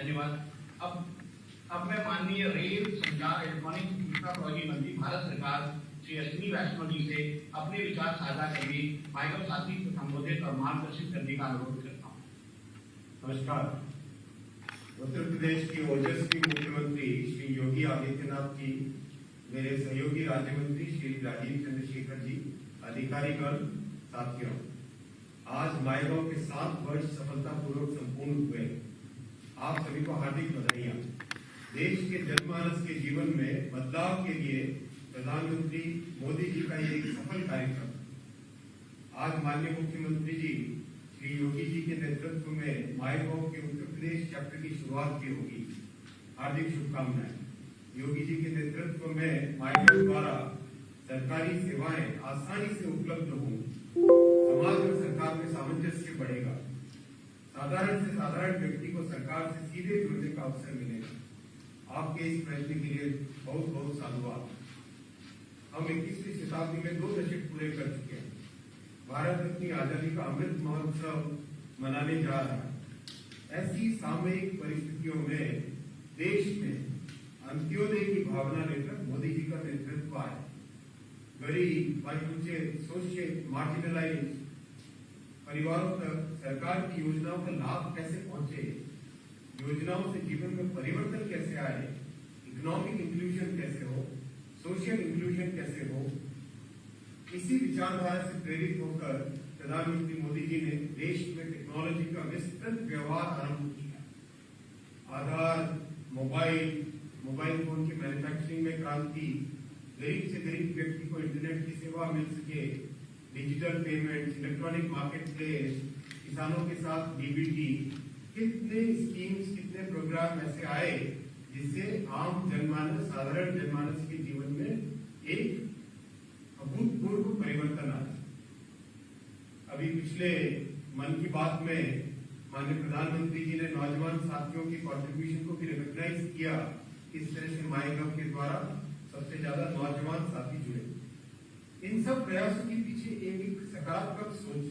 धन्यवाद। अब मैं माननीय रेल, संचार, इलेक्ट्रॉनिक सूचना प्रौद्योगिकी मंत्री भारत सरकार श्री अश्विनी वैष्णव जी से अपने विचार साझा करने माइगव साथी को संबोधित और मार्गदर्शित करने का अनुरोध करता हूँ। नमस्कार। उत्तर प्रदेश के ओजस्वी मुख्यमंत्री श्री योगी आदित्यनाथ जी, मेरे सहयोगी राज्य मंत्री श्री राजीव चंद्रशेखर जी, अधिकारीगण, साथियों, आज माइगव के 7 वर्ष सफलतापूर्वक संपूर्ण हुए। आप सभी को हार्दिक बधाइयां। देश के जनमानस के जीवन में बदलाव के लिए प्रधानमंत्री मोदी जी का ये एक सफल कार्यक्रम आज माननीय मुख्यमंत्री जी श्री योगी जी के नेतृत्व में माइगव के उत्तर प्रदेश चैप्टर की शुरुआत की होगी। हार्दिक शुभकामनाएं। योगी जी के नेतृत्व में माइगव द्वारा सरकारी सेवाएं आसानी से उपलब्ध हों, समाज और सरकार में सामंजस्य बढ़ेगा, साधारण से साधारण व्यक्ति को सरकार से सीधे जुड़ने का अवसर मिलेगा। आपके इस प्रयत्न के लिए बहुत बहुत साधुवाद। हम 21वीं शताब्दी में 2 दशक पूरे कर चुके हैं। भारत अपनी आजादी का अमृत महोत्सव मनाने जा रहा है। ऐसी सामयिक परिस्थितियों में देश में अंत्योदय की भावना लेकर मोदी जी का नेतृत्व आया। गरीब, वंचित, शोषित, मार्जिनलाइज परिवारों तक सरकार की योजनाओं का लाभ कैसे पहुंचे, योजनाओं से जीवन में परिवर्तन कैसे आए, इकोनॉमिक इंक्लूजन कैसे हो, सोशल इंक्लूजन कैसे हो, इसी विचारधारा से प्रेरित होकर प्रधानमंत्री मोदी जी ने देश में टेक्नोलॉजी का विस्तृत व्यवहार आरंभ किया। आधार, मोबाइल फोन की मैन्युफैक्चरिंग में क्रांति, गरीब से गरीब व्यक्ति को इंटरनेट की सेवा मिल सके, digital payment, electronic market place, किसानों के साथ डीबीटी, कितने स्कीम्स, कितने प्रोग्राम ऐसे आए जिससे आम जनमानस, साधारण जनमानस के जीवन में एक अभूतपूर्व परिवर्तन आया। अभी पिछले मन की बात में माननीय प्रधानमंत्री जी ने नौजवान साथियों की कंट्रीब्यूशन को भी रिकॉग्नाइज किया। इस तरह से माइगव के द्वारा सबसे ज्यादा नौजवान साथी जुड़े। इन सब प्रयासों के पीछे एक सकारात्मक सोच।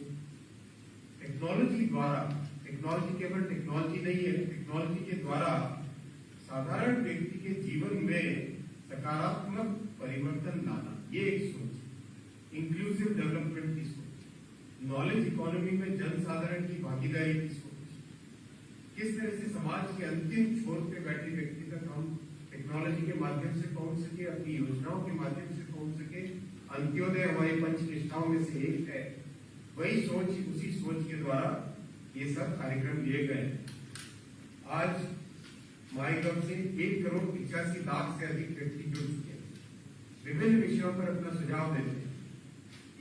टेक्नोलॉजी द्वारा, टेक्नोलॉजी केवल टेक्नोलॉजी नहीं है, टेक्नोलॉजी के द्वारा साधारण व्यक्ति के जीवन में सकारात्मक परिवर्तन लाना, ये एक सोच। इंक्लूसिव डेवलपमेंट की सोच, नॉलेज इकोनॉमी में जनसाधारण की भागीदारी की सोच, किस तरह से समाज के अंतिम छोर पे बैठे व्यक्ति तक हम टेक्नोलॉजी के माध्यम से पहुंच सके, अपनी योजनाओं के माध्यम से पहुंच सके। अंत्योदय हमारी 5 निष्ठाओं में से एक है। वही सोच, उसी सोच के द्वारा ये सब कार्यक्रम लिए गए। आज माइगव से 1,85,00,000 से अधिक व्यक्ति जुड़ चुके हैं, विभिन्न विषयों पर अपना सुझाव देते हैं।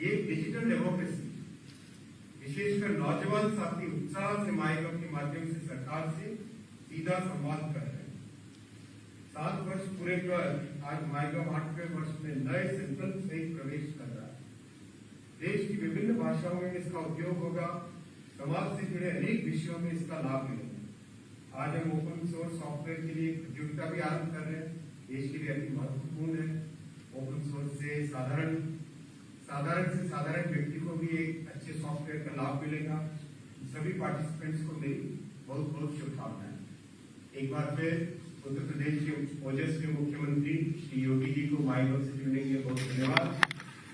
ये डिजिटल डेमोक्रेसी, विशेषकर नौजवान साथी उत्साह से माइगव के माध्यम से सरकार से सीधा संवाद कर रहे हैं। 7 वर्ष पूरे कर आज माइगव 8वें वर्ष में नए संकल्प से प्रवेश कर रहा है। देश की विभिन्न भाषाओं में इसका उपयोग होगा, समाज से जुड़े अनेक विषयों में इसका लाभ मिलेगा। आज हम ओपन सोर्स सॉफ्टवेयर के लिए एक प्रतियोगिता भी आरंभ कर रहे हैं। देश के लिए अति महत्वपूर्ण है। ओपन सोर्स से साधारण से साधारण व्यक्ति को भी एक अच्छे सॉफ्टवेयर का लाभ मिलेगा। सभी पार्टिसिपेंट्स को मेरी बहुत बहुत शुभकामनाएं। एक बार फिर उत्तर प्रदेश के ओजस्वी मुख्यमंत्री श्री योगी जी को माइगव से जुड़ने के लिए बहुत धन्यवाद।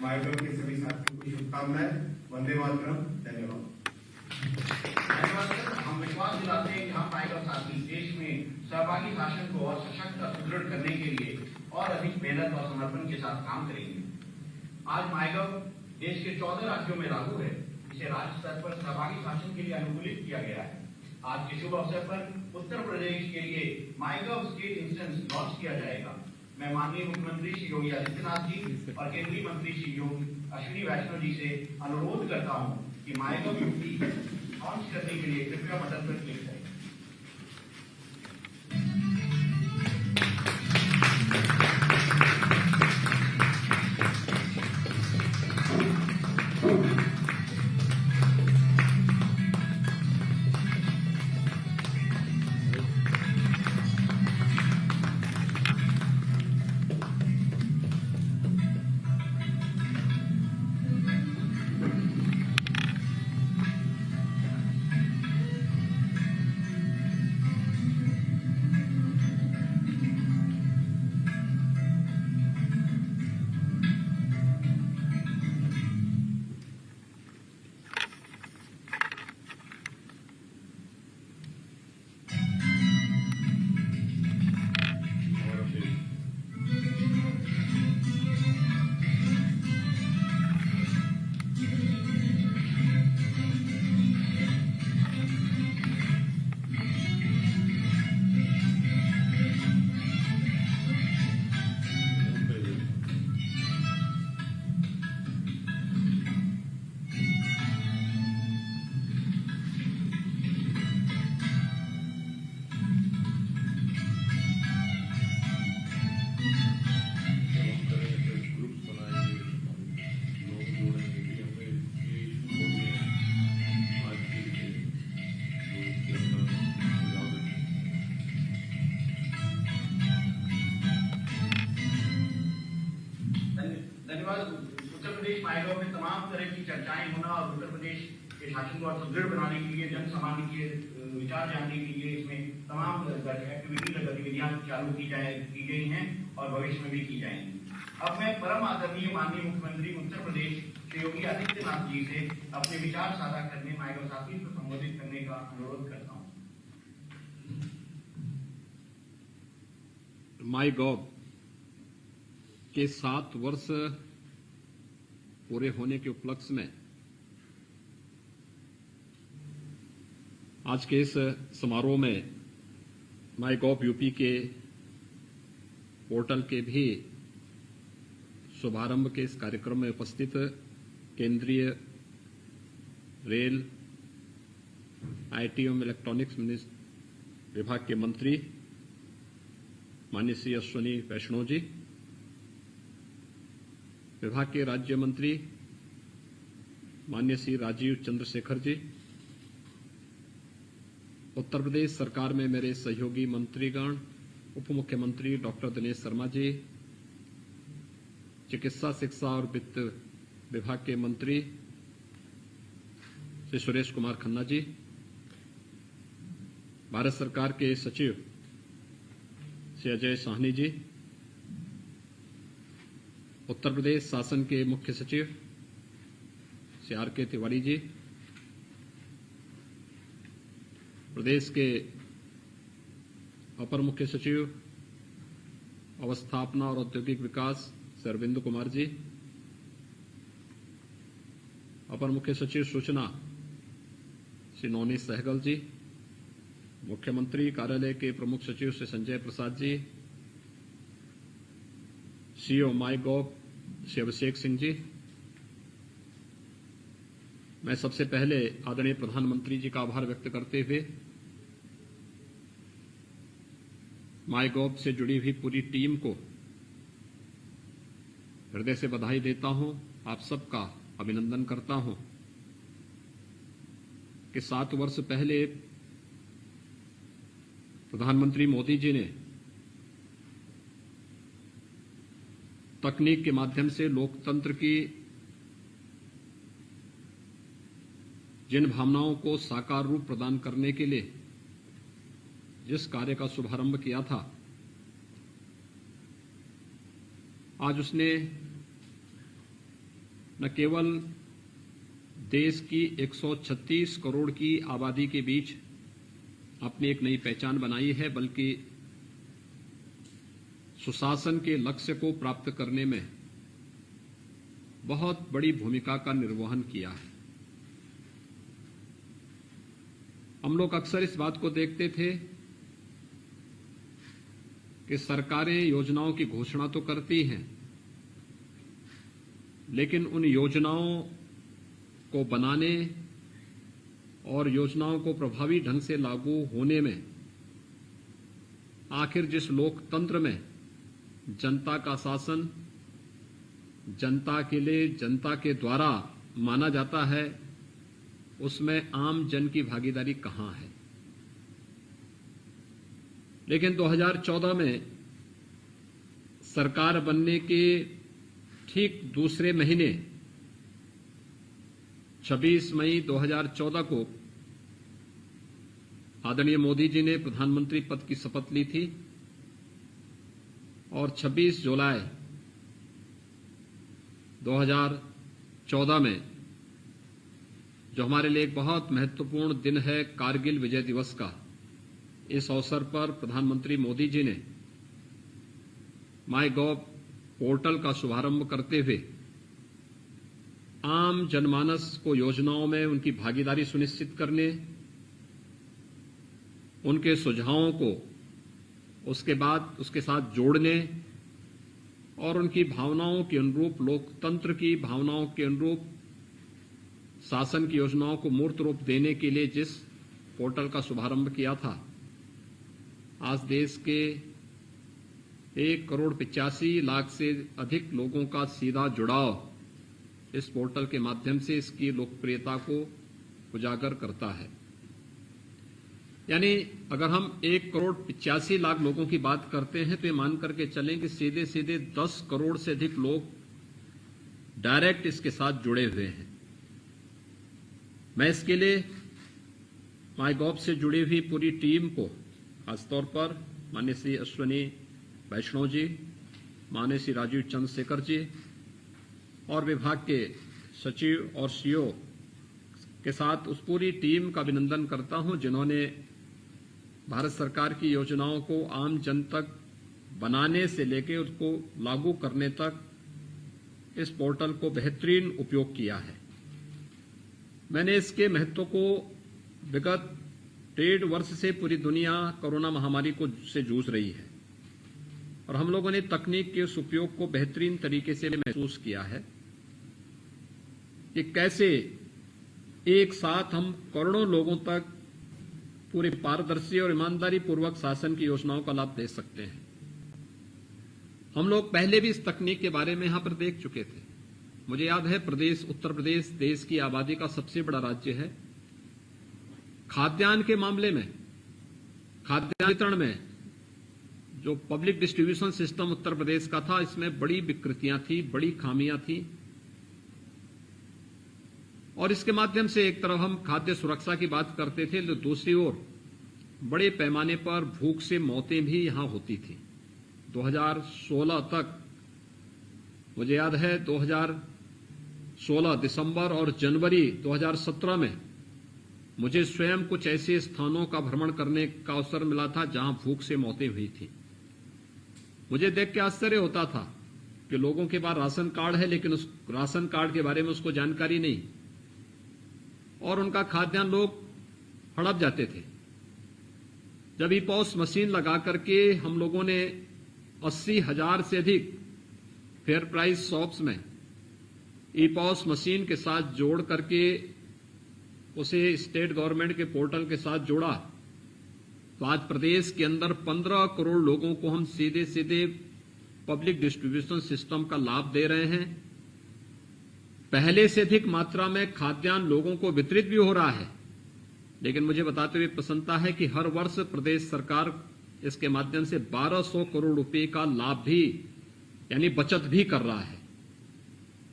माइगव के सभी साथियों को शुभकामनाएं। वंदे मातरम। धन्यवाद। हम विश्वास दिलाते हैं कि हम माइगव साथी देश में सहभागी शासन को और सशक्त और सुदृढ़ करने के लिए और अधिक मेहनत और समर्पण के साथ काम करेंगे। आज माइगव देश के 14 राज्यों में लागू है। इसे राज्य स्तर पर सहभागी शासन के लिए अनुकूलित किया गया है। आज के शुभ अवसर पर उत्तर प्रदेश के लिए माइगव स्टेट इंस्टेंस लॉन्च किया जाएगा। मैं माननीय मुख्यमंत्री श्री योगी आदित्यनाथ जी और केंद्रीय मंत्री श्री अश्विनी वैष्णव जी से अनुरोध करता हूं कि माइगव यूपी लॉन्च करने के लिए कृपया बटन पर क्लिक करें। धन्यवाद। उत्तर प्रदेश माइगॉव में तमाम तरह की चर्चाएं होना और उत्तर प्रदेश के शासन को और सुदृढ़ बनाने के लिए, जन सामान्य के विचार जानने के लिए इसमें तमाम गतिविधियां चालू की गई हैं और भविष्य में भी की जाएंगी। अब मैं परम आदरणीय माननीय मुख्यमंत्री उत्तर प्रदेश श्री योगी आदित्यनाथ जी से अपने विचार साझा करने माइगॉव साथी को संबोधित करने का अनुरोध करता हूँ। माइगॉव के 7 वर्ष पूरे होने के उपलक्ष्य में आज के इस समारोह में माइगॉव यूपी के पोर्टल के भी शुभारंभ के इस कार्यक्रम में उपस्थित केंद्रीय रेल, आईटी एवं इलेक्ट्रॉनिक्स विभाग के मंत्री माननीय श्री अश्विनी वैष्णव जी, विभाग के राज्य मंत्री माननीय श्री राजीव चंद्रशेखर जी, उत्तर प्रदेश सरकार में मेरे सहयोगी मंत्रीगण, उप मुख्यमंत्री डॉक्टर दिनेश शर्मा जी, चिकित्सा, शिक्षा और वित्त विभाग के मंत्री श्री सुरेश कुमार खन्ना जी, भारत सरकार के सचिव श्री अजय साहनी जी, उत्तर प्रदेश शासन के मुख्य सचिव श्री आर.के. तिवारी जी, प्रदेश के अपर मुख्य सचिव अवस्थापना और औद्योगिक विकास श्री अरविंद कुमार जी, अपर मुख्य सचिव सूचना श्री नवनीत सहगल जी, मुख्यमंत्री कार्यालय के प्रमुख सचिव श्री संजय प्रसाद जी, सीईओ माइगॉव श्री अभिषेक सिंह जी, मैं सबसे पहले आदरणीय प्रधानमंत्री जी का आभार व्यक्त करते हुए माइगॉव से जुड़ी हुई पूरी टीम को हृदय से बधाई देता हूं, आप सबका अभिनंदन करता हूं कि 7 वर्ष पहले प्रधानमंत्री मोदी जी ने तकनीक के माध्यम से लोकतंत्र की जिन भावनाओं को साकार रूप प्रदान करने के लिए जिस कार्य का शुभारंभ किया था, आज उसने न केवल देश की 136 करोड़ की आबादी के बीच अपनी एक नई पहचान बनाई है, बल्कि सुशासन के लक्ष्य को प्राप्त करने में बहुत बड़ी भूमिका का निर्वहन किया है। हम लोग अक्सर इस बात को देखते थे कि सरकारें योजनाओं की घोषणा तो करती हैं, लेकिन उन योजनाओं को बनाने और योजनाओं को प्रभावी ढंग से लागू होने में आखिर जिस लोकतंत्र में जनता का शासन जनता के लिए, जनता के द्वारा माना जाता है, उसमें आम जन की भागीदारी कहां है। लेकिन 2014 में सरकार बनने के ठीक दूसरे महीने 26 मई 2014 को आदरणीय मोदी जी ने प्रधानमंत्री पद की शपथ ली थी और 26 जुलाई 2014 में, जो हमारे लिए एक बहुत महत्वपूर्ण दिन है, कारगिल विजय दिवस का, इस अवसर पर प्रधानमंत्री मोदी जी ने माइगॉव पोर्टल का शुभारंभ करते हुए आम जनमानस को योजनाओं में उनकी भागीदारी सुनिश्चित करने, उनके सुझावों को उसके बाद उसके साथ जोड़ने और उनकी भावनाओं के अनुरूप, लोकतंत्र की भावनाओं के अनुरूप शासन की योजनाओं को मूर्त रूप देने के लिए जिस पोर्टल का शुभारंभ किया था, आज देश के 1,85,00,000 से अधिक लोगों का सीधा जुड़ाव इस पोर्टल के माध्यम से इसकी लोकप्रियता को उजागर करता है। यानी अगर हम 1,85,00,000 लोगों की बात करते हैं तो ये मान करके चलें कि सीधे सीधे 10 करोड़ से अधिक लोग डायरेक्ट इसके साथ जुड़े हुए हैं। मैं इसके लिए माईगॉव से जुड़ी हुई पूरी टीम को, खासतौर पर माननीय श्री अश्विनी वैष्णव जी, माननीय श्री राजीव चंद्रशेखर जी और विभाग के सचिव और सीओ के साथ उस पूरी टीम का अभिनंदन करता हूं जिन्होंने भारत सरकार की योजनाओं को आम जन तक बनाने से लेकर उसको लागू करने तक इस पोर्टल को बेहतरीन उपयोग किया है। मैंने इसके महत्व को विगत 1.5 वर्ष से पूरी दुनिया कोरोना महामारी को से जूझ रही है और हम लोगों ने तकनीक के उस उपयोग को बेहतरीन तरीके से महसूस किया है कि कैसे एक साथ हम करोड़ों लोगों तक पूरे पारदर्शी और ईमानदारी पूर्वक शासन की योजनाओं का लाभ दे सकते हैं। हम लोग पहले भी इस तकनीक के बारे में यहां पर देख चुके थे। मुझे याद है उत्तर प्रदेश देश की आबादी का सबसे बड़ा राज्य है। खाद्यान्न के मामले में, खाद्यान्न वितरण में जो public distribution system Uttar Pradesh का था, इसमें बड़ी विकृतियां थी, बड़ी खामियां थी और इसके माध्यम से एक तरफ हम खाद्य सुरक्षा की बात करते थे तो दूसरी ओर बड़े पैमाने पर भूख से मौतें भी यहां होती थी। 2016 तक मुझे याद है 2016 दिसंबर और जनवरी 2017 में मुझे स्वयं कुछ ऐसे स्थानों का भ्रमण करने का अवसर मिला था जहां भूख से मौतें हुई थी। मुझे देख के आश्चर्य होता था कि लोगों के पास राशन कार्ड है लेकिन उस राशन कार्ड के बारे में उसको जानकारी नहीं और उनका खाद्यान्न लोग हड़प जाते थे। जब ईपॉस मशीन लगा करके हम लोगों ने 80,000 से अधिक फेयर प्राइस शॉप्स में ईपॉस मशीन के साथ जोड़ करके उसे स्टेट गवर्नमेंट के पोर्टल के साथ जोड़ा तो आज प्रदेश के अंदर 15 करोड़ लोगों को हम सीधे सीधे पब्लिक डिस्ट्रीब्यूशन सिस्टम का लाभ दे रहे हैं। पहले से अधिक मात्रा में खाद्यान्न लोगों को वितरित भी हो रहा है, लेकिन मुझे बताते हुए प्रसन्नता है कि हर वर्ष प्रदेश सरकार इसके माध्यम से 1200 करोड़ रुपए का लाभ भी यानी बचत भी कर रहा है।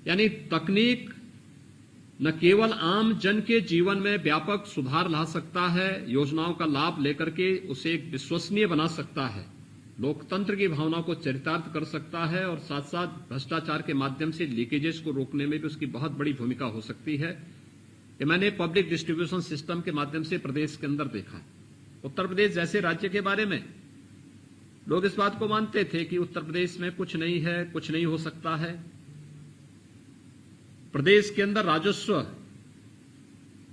यानी तकनीक न केवल आम जन के जीवन में व्यापक सुधार ला सकता है, योजनाओं का लाभ लेकर के उसे एक विश्वसनीय बना सकता है, लोकतंत्र की भावना को चरितार्थ कर सकता है और साथ साथ भ्रष्टाचार के माध्यम से लीकेजेस को रोकने में भी उसकी बहुत बड़ी भूमिका हो सकती है। कि मैंने पब्लिक डिस्ट्रीब्यूशन सिस्टम के माध्यम से प्रदेश के अंदर देखा। उत्तर प्रदेश जैसे राज्य के बारे में लोग इस बात को मानते थे कि उत्तर प्रदेश में कुछ नहीं है, कुछ नहीं हो सकता है। प्रदेश के अंदर राजस्व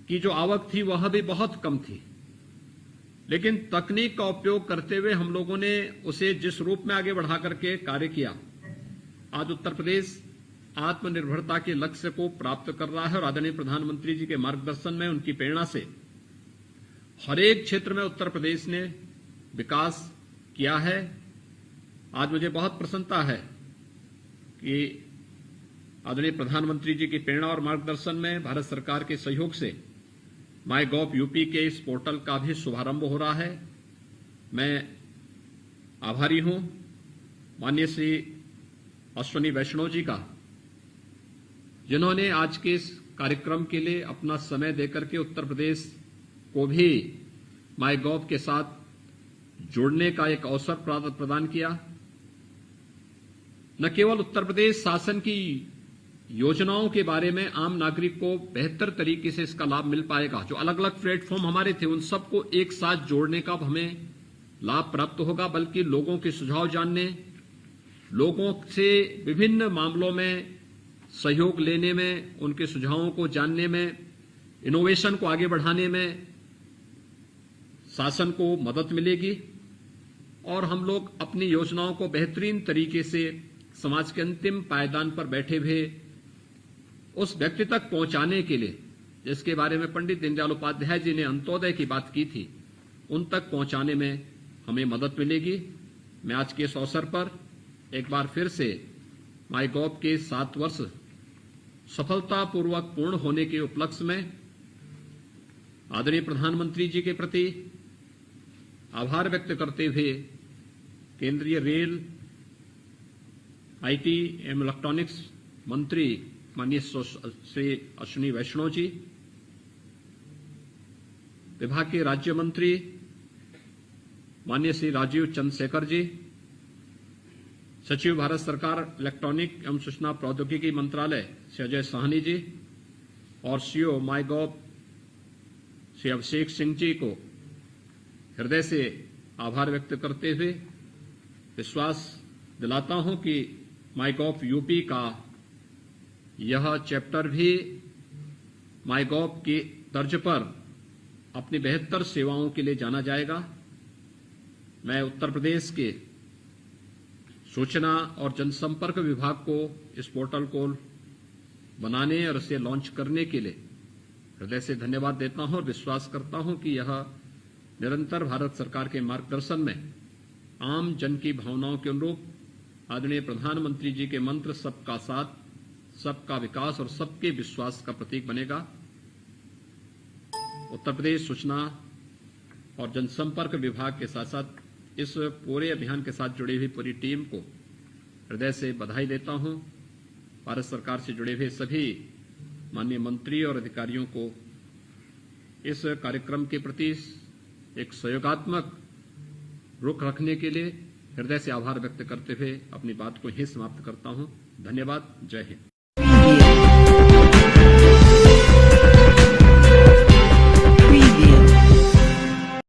की जो आवक थी वह भी बहुत कम थी, लेकिन तकनीक का उपयोग करते हुए हम लोगों ने उसे जिस रूप में आगे बढ़ा करके कार्य किया, आज उत्तर प्रदेश आत्मनिर्भरता के लक्ष्य को प्राप्त कर रहा है और आदरणीय प्रधानमंत्री जी के मार्गदर्शन में, उनकी प्रेरणा से हर एक क्षेत्र में उत्तर प्रदेश ने विकास किया है। आज मुझे बहुत प्रसन्नता है कि आदरणीय प्रधानमंत्री जी की प्रेरणा और मार्गदर्शन में भारत सरकार के सहयोग से माईगॉव यूपी के इस पोर्टल का भी शुभारंभ हो रहा है। मैं आभारी हूं माननीय श्री अश्विनी वैष्णव जी का, जिन्होंने आज के इस कार्यक्रम के लिए अपना समय देकर के उत्तर प्रदेश को भी माईगॉव के साथ जोड़ने का एक अवसर प्रदान किया। न केवल उत्तर प्रदेश शासन की योजनाओं के बारे में आम नागरिक को बेहतर तरीके से इसका लाभ मिल पाएगा, जो अलग अलग प्लेटफॉर्म हमारे थे उन सबको एक साथ जोड़ने का हमें लाभ प्राप्त होगा, बल्कि लोगों के सुझाव जानने, लोगों से विभिन्न मामलों में सहयोग लेने में, उनके सुझावों को जानने में, इनोवेशन को आगे बढ़ाने में शासन को मदद मिलेगी और हम लोग अपनी योजनाओं को बेहतरीन तरीके से समाज के अंतिम पायदान पर बैठे हुए उस व्यक्ति तक पहुंचाने के लिए, जिसके बारे में पंडित दीनदयाल उपाध्याय जी ने अंत्योदय की बात की थी, उन तक पहुंचाने में हमें मदद मिलेगी। मैं आज के इस अवसर पर एक बार फिर से माईगॉव के 7 वर्ष सफलतापूर्वक पूर्ण होने के उपलक्ष्य में आदरणीय प्रधानमंत्री जी के प्रति आभार व्यक्त करते हुए केंद्रीय रेल, आईटी एवं इलेक्ट्रॉनिक्स मंत्री माननीय श्री अश्विनी वैष्णव जी, विभाग के राज्य मंत्री माननीय श्री राजीव चंद्रशेखर जी, सचिव भारत सरकार इलेक्ट्रॉनिक एवं सूचना प्रौद्योगिकी मंत्रालय श्री अजय साहनी जी और सीईओ माईगॉव श्री अभिषेक सिंह जी को हृदय से आभार व्यक्त करते हुए विश्वास दिलाता हूं कि माईगॉव यूपी का यह चैप्टर भी माईगॉव की तर्ज पर अपनी बेहतर सेवाओं के लिए जाना जाएगा। मैं उत्तर प्रदेश के सूचना और जनसंपर्क विभाग को इस पोर्टल को बनाने और इसे लॉन्च करने के लिए हृदय से धन्यवाद देता हूं और विश्वास करता हूं कि यह निरंतर भारत सरकार के मार्गदर्शन में आम जन की भावनाओं के अनुरूप आदरणीय प्रधानमंत्री जी के मंत्र सबका साथ, सबका विकास और सबके विश्वास का प्रतीक बनेगा। उत्तर प्रदेश सूचना और जनसंपर्क विभाग के साथ साथ इस पूरे अभियान के साथ जुड़ी हुई पूरी टीम को हृदय से बधाई देता हूं। भारत सरकार से जुड़े हुए सभी माननीय मंत्री और अधिकारियों को इस कार्यक्रम के प्रति एक सहयोगात्मक रुख रखने के लिए हृदय से आभार व्यक्त करते हुए अपनी बात को यहीं समाप्त करता हूं। धन्यवाद। जय हिंद।